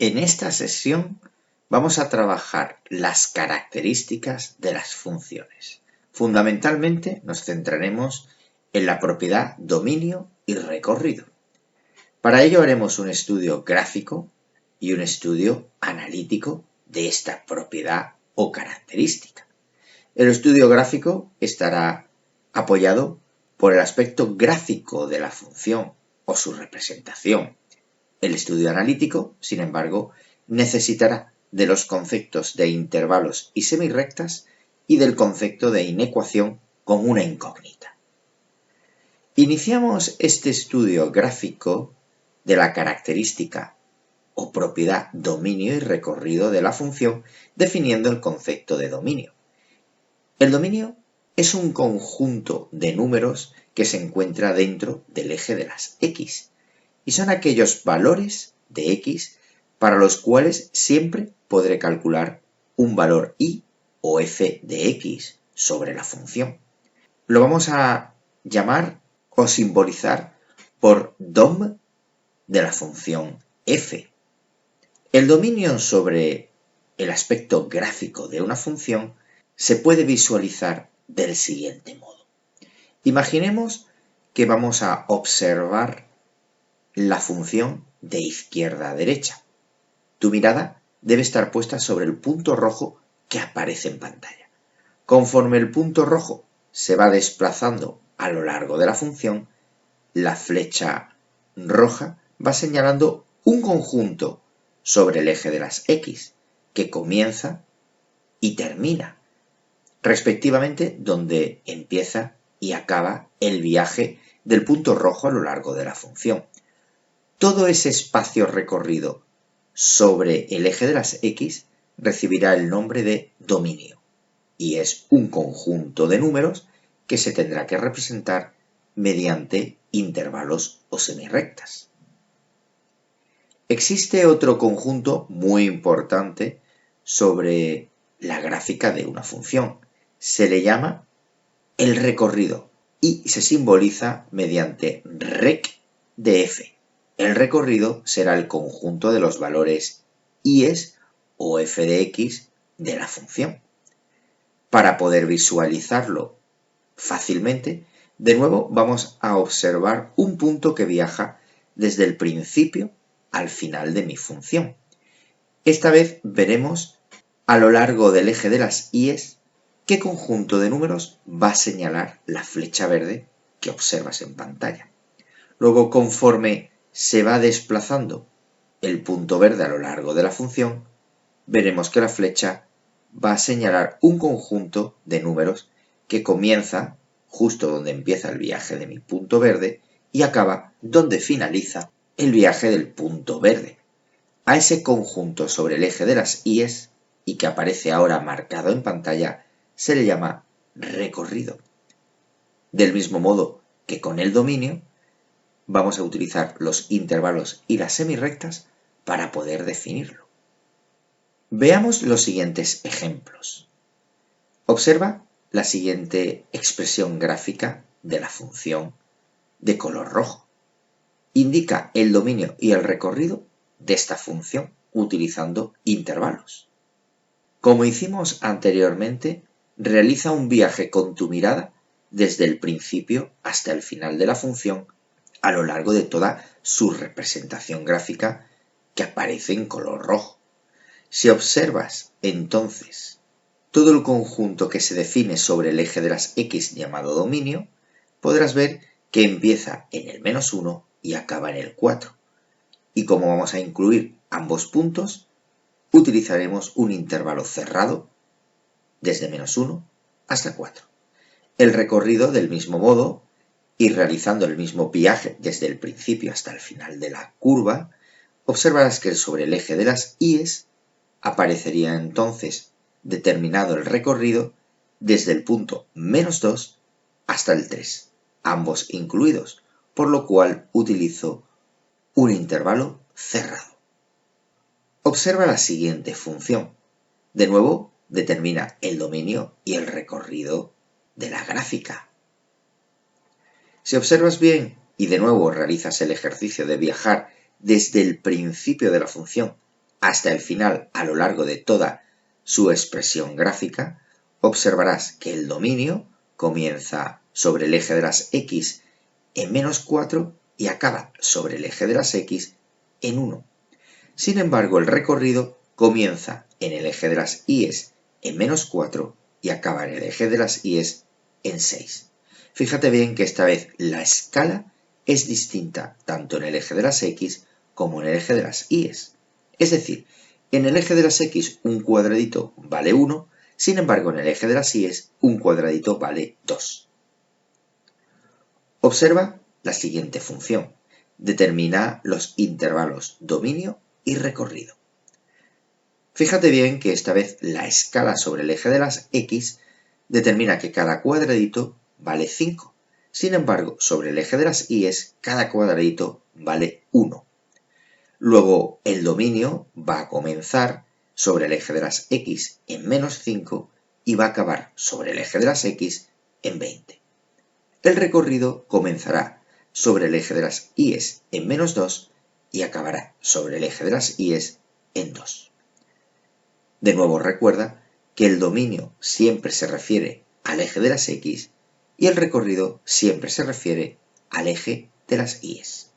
En esta sesión vamos a trabajar las características de las funciones. Fundamentalmente nos centraremos en la propiedad dominio y recorrido. Para ello haremos un estudio gráfico y un estudio analítico de esta propiedad o característica. El estudio gráfico estará apoyado por el aspecto gráfico de la función o su representación. El estudio analítico, sin embargo, necesitará de los conceptos de intervalos y semirrectas y del concepto de inecuación con una incógnita. Iniciamos este estudio gráfico de la característica o propiedad dominio y recorrido de la función definiendo el concepto de dominio. El dominio es un conjunto de números que se encuentra dentro del eje de las x y son aquellos valores de x para los cuales siempre podré calcular un valor y o f de x sobre la función. Lo vamos a llamar o simbolizar por dom de la función f. El dominio sobre el aspecto gráfico de una función se puede visualizar del siguiente modo. Imaginemos que vamos a observar la función de izquierda a derecha. Tu mirada debe estar puesta sobre el punto rojo que aparece en pantalla. Conforme el punto rojo se va desplazando a lo largo de la función, la flecha roja va señalando un conjunto sobre el eje de las x que comienza y termina, respectivamente donde empieza y acaba el viaje del punto rojo a lo largo de la función. Todo ese espacio recorrido sobre el eje de las x recibirá el nombre de dominio y es un conjunto de números que se tendrá que representar mediante intervalos o semirrectas. Existe otro conjunto muy importante sobre la gráfica de una función. Se le llama el recorrido y se simboliza mediante rec de f. El recorrido será el conjunto de los valores i's o f de x de la función. Para poder visualizarlo fácilmente, de nuevo vamos a observar un punto que viaja desde el principio al final de mi función. Esta vez veremos a lo largo del eje de las i's qué conjunto de números va a señalar la flecha verde que observas en pantalla. Luego, conforme se va desplazando el punto verde a lo largo de la función, veremos que la flecha va a señalar un conjunto de números que comienza justo donde empieza el viaje de mi punto verde y acaba donde finaliza el viaje del punto verde. A ese conjunto sobre el eje de las i's y que aparece ahora marcado en pantalla se le llama recorrido. Del mismo modo que con el dominio, vamos a utilizar los intervalos y las semirrectas para poder definirlo. Veamos los siguientes ejemplos. Observa la siguiente expresión gráfica de la función de color rojo. Indica el dominio y el recorrido de esta función utilizando intervalos. Como hicimos anteriormente, realiza un viaje con tu mirada desde el principio hasta el final de la función a lo largo de toda su representación gráfica que aparece en color rojo. Si observas entonces todo el conjunto que se define sobre el eje de las x llamado dominio, podrás ver que empieza en el -1 y acaba en el 4. Y como vamos a incluir ambos puntos, utilizaremos un intervalo cerrado desde -1 hasta 4. El recorrido del mismo modo y realizando el mismo viaje desde el principio hasta el final de la curva, observarás que sobre el eje de las i's aparecería entonces determinado el recorrido desde el punto -2 hasta el 3, ambos incluidos, por lo cual utilizo un intervalo cerrado. Observa la siguiente función. De nuevo, determina el dominio y el recorrido de la gráfica. Si observas bien y de nuevo realizas el ejercicio de viajar desde el principio de la función hasta el final a lo largo de toda su expresión gráfica, observarás que el dominio comienza sobre el eje de las x en -4 y acaba sobre el eje de las x en 1. Sin embargo, el recorrido comienza en el eje de las y's en -4 y acaba en el eje de las y's en 6. Fíjate bien que esta vez la escala es distinta tanto en el eje de las x como en el eje de las y's. Es decir, en el eje de las x un cuadradito vale 1, sin embargo en el eje de las y's un cuadradito vale 2. Observa la siguiente función. Determina los intervalos dominio y recorrido. Fíjate bien que esta vez la escala sobre el eje de las x determina que cada cuadradito vale 5. Sin embargo, sobre el eje de las y's, cada cuadradito vale 1. Luego, el dominio va a comenzar sobre el eje de las x en -5 y va a acabar sobre el eje de las x en 20. El recorrido comenzará sobre el eje de las y's en -2 y acabará sobre el eje de las y's en 2. De nuevo recuerda que el dominio siempre se refiere al eje de las x y el recorrido siempre se refiere al eje de las y's.